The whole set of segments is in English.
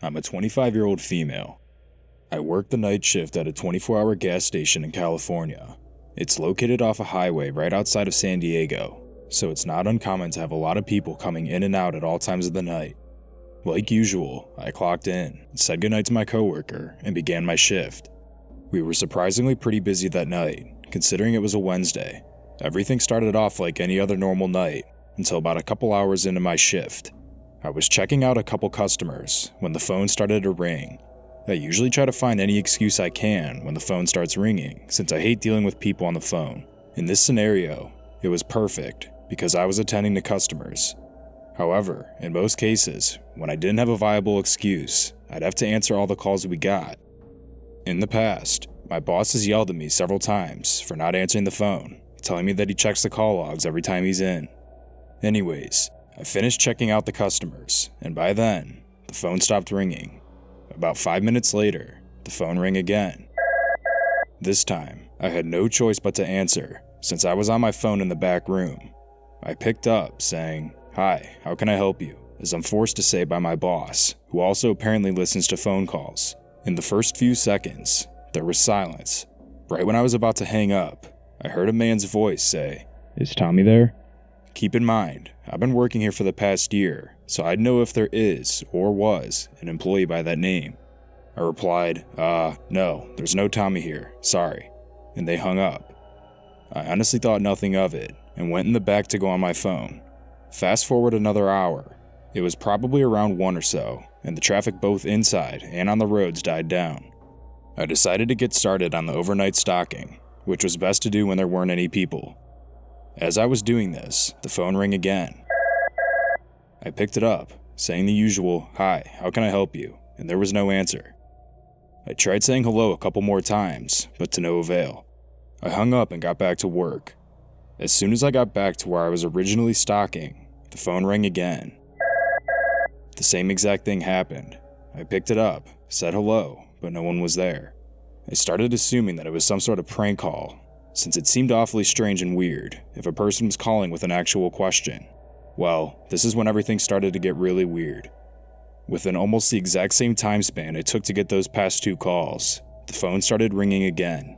I'm a 25-year-old female. I work the night shift at a 24-hour gas station in California. It's located off a highway right outside of San Diego, so it's not uncommon to have a lot of people coming in and out at all times of the night. Like usual, I clocked in, said goodnight to my coworker, and began my shift. We were surprisingly pretty busy that night, considering it was a Wednesday. Everything started off like any other normal night, until about a couple hours into my shift. I was checking out a couple customers when the phone started to ring. I usually try to find any excuse I can when the phone starts ringing, since I hate dealing with people on the phone. In this scenario, it was perfect because I was attending to customers. However, in most cases, when I didn't have a viable excuse, I'd have to answer all the calls we got. In the past, my boss has yelled at me several times for not answering the phone, telling me that he checks the call logs every time he's in. Anyways, I finished checking out the customers, and by then, the phone stopped ringing. About 5 minutes later, the phone rang again. This time, I had no choice but to answer, since I was on my phone in the back room. I picked up, saying, "Hi, how can I help you?" as I'm forced to say by my boss, who also apparently listens to phone calls. In the first few seconds, there was silence. Right when I was about to hang up, I heard a man's voice say, "Is Tommy there?" Keep in mind, I've been working here for the past year, so I'd know if there is, or was, an employee by that name. I replied, no, there's no Tommy here, sorry," and they hung up. I honestly thought nothing of it, and went in the back to go on my phone. Fast forward another hour. It was probably around 1 or so, and the traffic both inside and on the roads died down. I decided to get started on the overnight stocking, which was best to do when there weren't any people. As I was doing this, the phone rang again. I picked it up, saying the usual, "Hi, how can I help you?" and there was no answer. I tried saying hello a couple more times, but to no avail. I hung up and got back to work. As soon as I got back to where I was originally stocking, the phone rang again. The same exact thing happened. I picked it up, said hello, but no one was there. I started assuming that it was some sort of prank call, since it seemed awfully strange and weird if a person was calling with an actual question. Well, this is when everything started to get really weird. Within almost the exact same time span it took to get those past 2 calls, the phone started ringing again.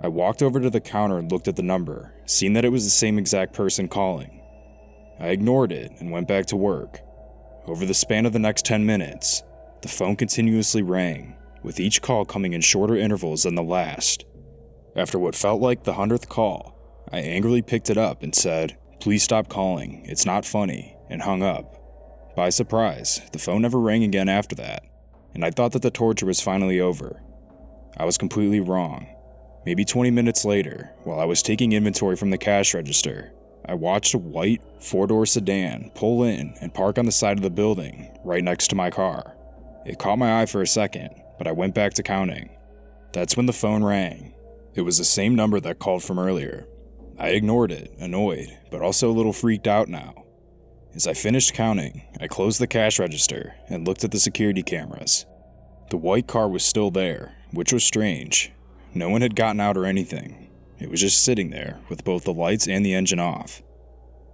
I walked over to the counter and looked at the number, seeing that it was the same exact person calling. I ignored it and went back to work. Over the span of the next 10 minutes, the phone continuously rang, with each call coming in shorter intervals than the last. After what felt like the 100th call, I angrily picked it up and said, "Please stop calling, it's not funny," and hung up. By surprise, the phone never rang again after that, and I thought that the torture was finally over. I was completely wrong. Maybe 20 minutes later, while I was taking inventory from the cash register, I watched a white 4-door sedan pull in and park on the side of the building right next to my car. It caught my eye for a second, but I went back to counting. That's when the phone rang. It was the same number that called from earlier. I ignored it, annoyed, but also a little freaked out now. As I finished counting, I closed the cash register and looked at the security cameras. The white car was still there, which was strange. No one had gotten out or anything. It was just sitting there, with both the lights and the engine off.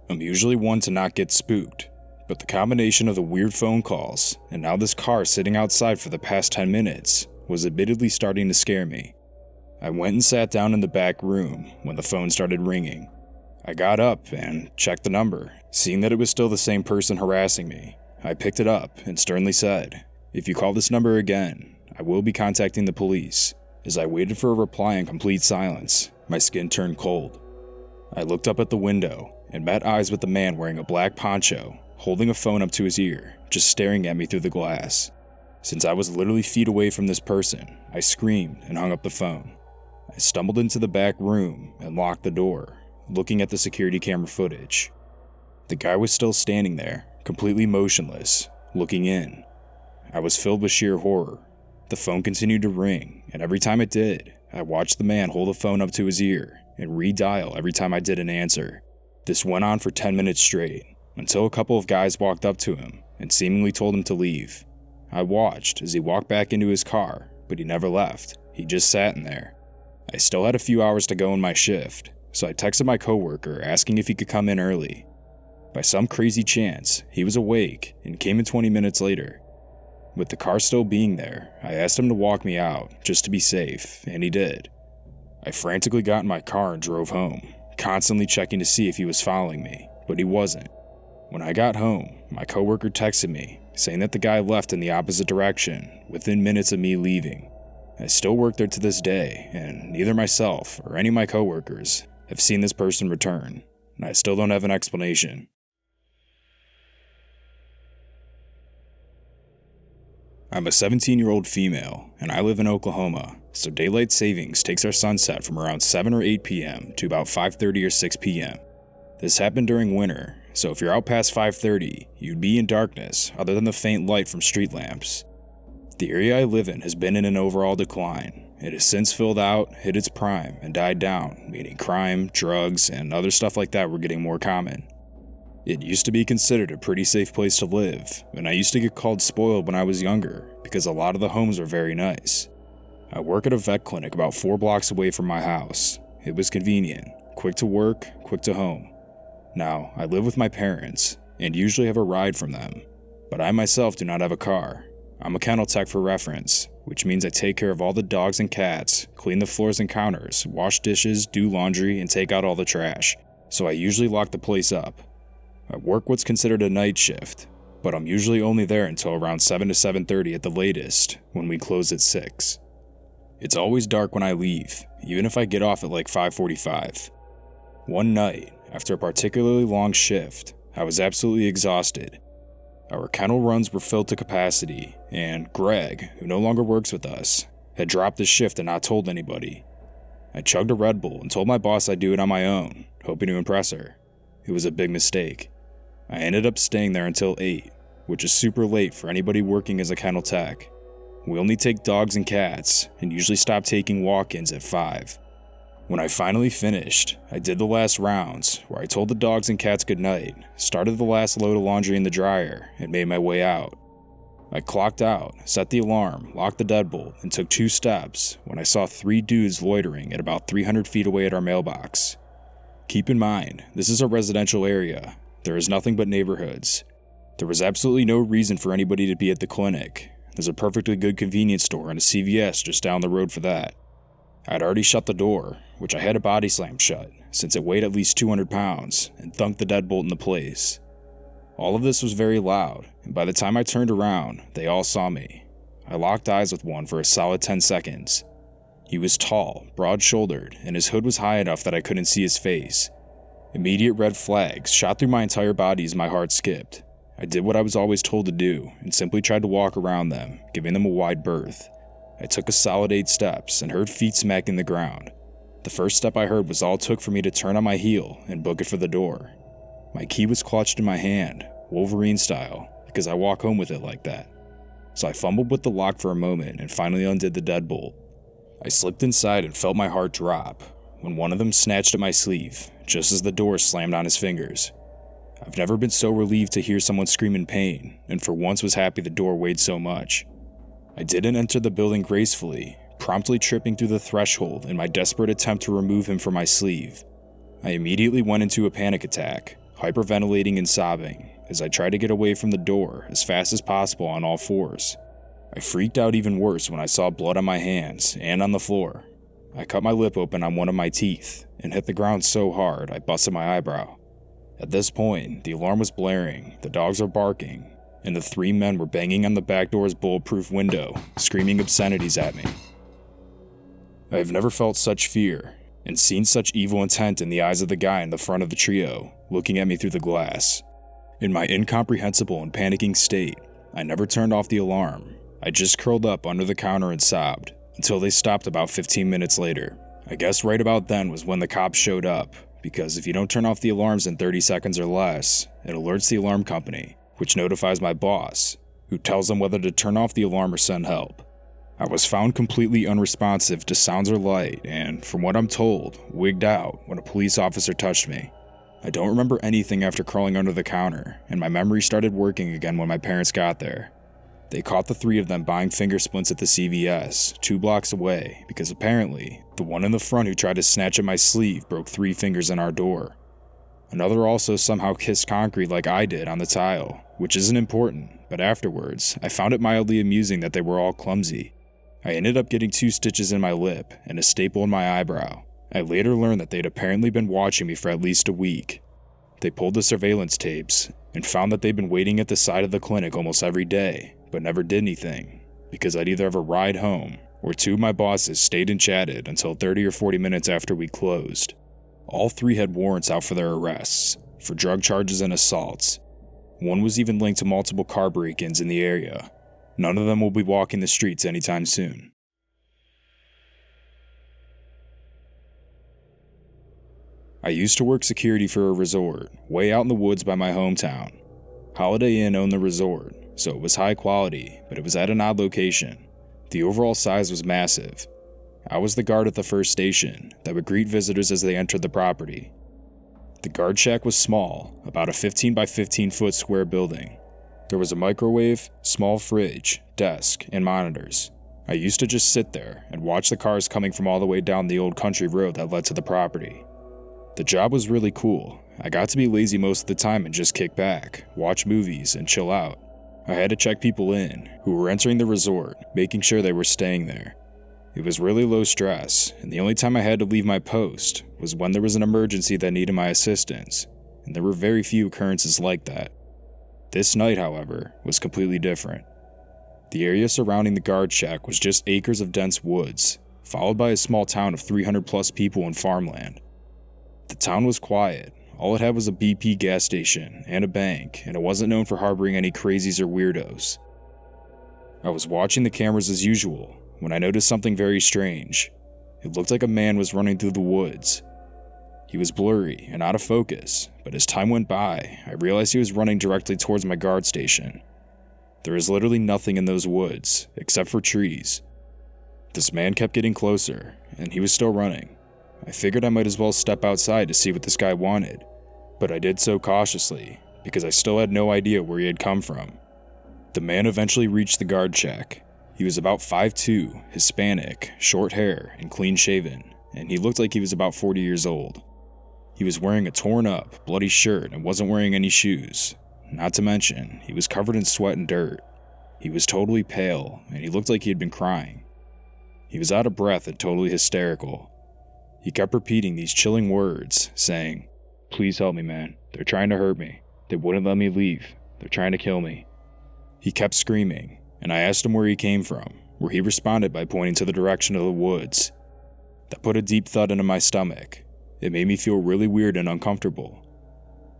I'm usually one to not get spooked, but the combination of the weird phone calls and now this car sitting outside for the past 10 minutes was admittedly starting to scare me. I went and sat down in the back room when the phone started ringing. I got up and checked the number, seeing that it was still the same person harassing me. I picked it up and sternly said, "If you call this number again, I will be contacting the police." As I waited for a reply in complete silence, my skin turned cold. I looked up at the window and met eyes with a man wearing a black poncho, holding a phone up to his ear, just staring at me through the glass. Since I was literally feet away from this person, I screamed and hung up the phone. I stumbled into the back room and locked the door, looking at the security camera footage. The guy was still standing there, completely motionless, looking in. I was filled with sheer horror. The phone continued to ring, and every time it did, I watched the man hold the phone up to his ear and redial every time I didn't answer. This went on for 10 minutes straight, until a couple of guys walked up to him and seemingly told him to leave. I watched as he walked back into his car, but he never left. He just sat in there. I still had a few hours to go in my shift, so I texted my coworker asking if he could come in early. By some crazy chance, he was awake and came in 20 minutes later. With the car still being there, I asked him to walk me out, just to be safe, and he did. I frantically got in my car and drove home, constantly checking to see if he was following me, but he wasn't. When I got home, my coworker texted me, saying that the guy left in the opposite direction, within minutes of me leaving. I still work there to this day, and neither myself or any of my coworkers have seen this person return, and I still don't have an explanation. I'm a 17-year-old female, and I live in Oklahoma, so daylight savings takes our sunset from around 7 or 8 p.m. to about 5:30 or 6 p.m. This happened during winter, so if you're out past 5:30, you'd be in darkness other than the faint light from street lamps. The area I live in has been in an overall decline. It has since filled out, hit its prime, and died down, meaning crime, drugs, and other stuff like that were getting more common. It used to be considered a pretty safe place to live, and I used to get called spoiled when I was younger because a lot of the homes were very nice. I work at a vet clinic about 4 blocks away from my house. It was convenient, quick to work, quick to home. Now, I live with my parents, and usually have a ride from them, but I myself do not have a car. I'm a kennel tech for reference, which means I take care of all the dogs and cats, clean the floors and counters, wash dishes, do laundry, and take out all the trash, so I usually lock the place up. I work what's considered a night shift, but I'm usually only there until around 7 to 7:30 at the latest, when we close at 6. It's always dark when I leave, even if I get off at like 5:45. One night, after a particularly long shift, I was absolutely exhausted. Our kennel runs were filled to capacity, and Greg, who no longer works with us, had dropped his shift and not told anybody. I chugged a Red Bull and told my boss I'd do it on my own, hoping to impress her. It was a big mistake. I ended up staying there until 8, which is super late for anybody working as a kennel tech. We only take dogs and cats, and usually stop taking walk-ins at 5. When I finally finished, I did the last rounds, where I told the dogs and cats goodnight, started the last load of laundry in the dryer, and made my way out. I clocked out, set the alarm, locked the deadbolt, and took 2 steps when I saw 3 dudes loitering at about 300 feet away at our mailbox. Keep in mind, this is a residential area. There is nothing but neighborhoods. There was absolutely no reason for anybody to be at the clinic. There's a perfectly good convenience store and a CVS just down the road for that. I'd already shut the door, which I had a body slam shut, since it weighed at least 200 pounds, and thunked the deadbolt into place. All of this was very loud, and by the time I turned around, they all saw me. I locked eyes with one for a solid 10 seconds. He was tall, broad-shouldered, and his hood was high enough that I couldn't see his face. Immediate red flags shot through my entire body as my heart skipped. I did what I was always told to do, and simply tried to walk around them, giving them a wide berth. I took a solid 8 steps and heard feet smacking the ground. The first step I heard was all it took for me to turn on my heel and book it for the door. My key was clutched in my hand, Wolverine style, because I walk home with it like that. So I fumbled with the lock for a moment and finally undid the deadbolt. I slipped inside and felt my heart drop when one of them snatched at my sleeve, just as the door slammed on his fingers. I've never been so relieved to hear someone scream in pain, and for once was happy the door weighed so much. I didn't enter the building gracefully, promptly tripping through the threshold in my desperate attempt to remove him from my sleeve. I immediately went into a panic attack, hyperventilating and sobbing, as I tried to get away from the door as fast as possible on all fours. I freaked out even worse when I saw blood on my hands and on the floor. I cut my lip open on one of my teeth and hit the ground so hard I busted my eyebrow. At this point, the alarm was blaring, the dogs were barking, and the 3 men were banging on the back door's bulletproof window, screaming obscenities at me. I have never felt such fear, and seen such evil intent in the eyes of the guy in the front of the trio, looking at me through the glass. In my incomprehensible and panicking state, I never turned off the alarm. I just curled up under the counter and sobbed, until they stopped about 15 minutes later. I guess right about then was when the cops showed up, because if you don't turn off the alarms in 30 seconds or less, it alerts the alarm company, which notifies my boss, who tells them whether to turn off the alarm or send help. I was found completely unresponsive to sounds or light and, from what I'm told, wigged out when a police officer touched me. I don't remember anything after crawling under the counter, and my memory started working again when my parents got there. They caught the 3 of them buying finger splints at the CVS, 2 blocks away, because apparently, the one in the front who tried to snatch at my sleeve broke 3 fingers in our door. Another also somehow kissed concrete like I did on the tile, which isn't important, but afterwards, I found it mildly amusing that they were all clumsy. I ended up getting 2 stitches in my lip and a staple in my eyebrow. I later learned that they'd apparently been watching me for at least a week. They pulled the surveillance tapes and found that they'd been waiting at the side of the clinic almost every day, but never did anything, because I'd either have a ride home, or 2 of my bosses stayed and chatted until 30 or 40 minutes after we closed. All 3 had warrants out for their arrests, for drug charges and assaults. One was even linked to multiple car break-ins in the area. None of them will be walking the streets anytime soon. I used to work security for a resort, way out in the woods by my hometown. Holiday Inn owned the resort, so it was high quality, but it was at an odd location. The overall size was massive. I was the guard at the first station that would greet visitors as they entered the property. The guard shack was small, about a 15 by 15 foot square building. There was a microwave, small fridge, desk, and monitors. I used to just sit there and watch the cars coming from all the way down the old country road that led to the property. The job was really cool. I got to be lazy most of the time and just kick back, watch movies, and chill out. I had to check people in who were entering the resort, making sure they were staying there. It was really low stress, and the only time I had to leave my post was when there was an emergency that needed my assistance, and there were very few occurrences like that. This night, however, was completely different. The area surrounding the guard shack was just acres of dense woods, followed by a small town of 300 plus people and farmland. The town was quiet. All it had was a BP gas station and a bank, and it wasn't known for harboring any crazies or weirdos. I was watching the cameras as usual when I noticed something very strange. It looked like a man was running through the woods. He was blurry and out of focus, but as time went by, I realized he was running directly towards my guard station. There is literally nothing in those woods, except for trees. This man kept getting closer, and he was still running. I figured I might as well step outside to see what this guy wanted, but I did so cautiously, because I still had no idea where he had come from. The man eventually reached the guard shack. He was about 5'2", Hispanic, short hair, and clean-shaven, and he looked like he was about 40 years old. He was wearing a torn-up, bloody shirt and wasn't wearing any shoes. Not to mention, he was covered in sweat and dirt. He was totally pale, and he looked like he had been crying. He was out of breath and totally hysterical. He kept repeating these chilling words, saying, "Please help me, man. They're trying to hurt me. They wouldn't let me leave. They're trying to kill me." He kept screaming, and I asked him where he came from, where he responded by pointing to the direction of the woods. That put a deep thud into my stomach. It made me feel really weird and uncomfortable.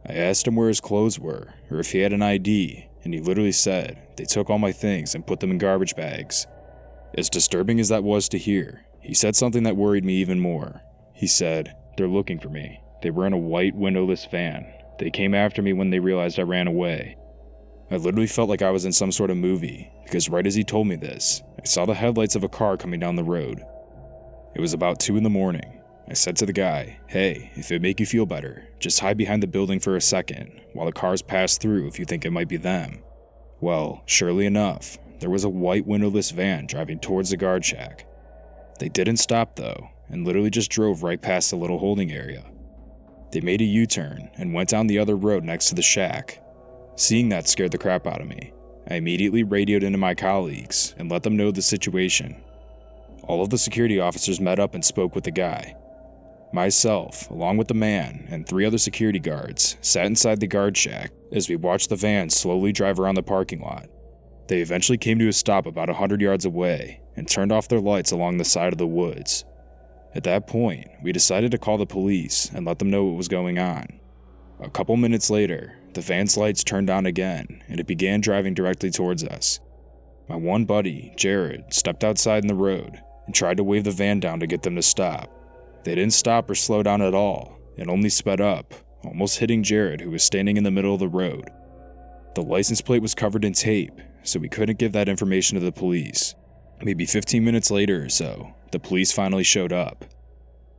I asked him where his clothes were, or if he had an ID, and he literally said, "They took all my things and put them in garbage bags." As disturbing as that was to hear, he said something that worried me even more. He said, "They're looking for me. They were in a white windowless van. They came after me when they realized I ran away." I literally felt like I was in some sort of movie, because right as he told me this, I saw the headlights of a car coming down the road. It was about 2 in the morning. I said to the guy, "Hey, if it make you feel better, just hide behind the building for a second, while the cars pass through if you think it might be them." Well, surely enough, there was a white windowless van driving towards the guard shack. They didn't stop though, and literally just drove right past the little holding area. They made a U-turn and went down the other road next to the shack. Seeing that scared the crap out of me. I immediately radioed into my colleagues and let them know the situation. All of the security officers met up and spoke with the guy. Myself, along with the man and 3 other security guards, sat inside the guard shack as we watched the van slowly drive around the parking lot. They eventually came to a stop about 100 yards away and turned off their lights along the side of the woods. At that point, we decided to call the police and let them know what was going on. A couple minutes later, the van's lights turned on again, and it began driving directly towards us. My one buddy, Jared, stepped outside in the road and tried to wave the van down to get them to stop. They didn't stop or slow down at all, and only sped up, almost hitting Jared, who was standing in the middle of the road. The license plate was covered in tape, so we couldn't give that information to the police. Maybe 15 minutes later or so, the police finally showed up.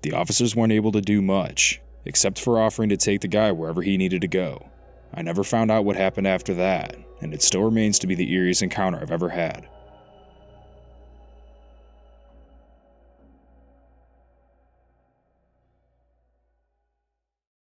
The officers weren't able to do much, except for offering to take the guy wherever he needed to go. I never found out what happened after that, and it still remains to be the eeriest encounter I've ever had.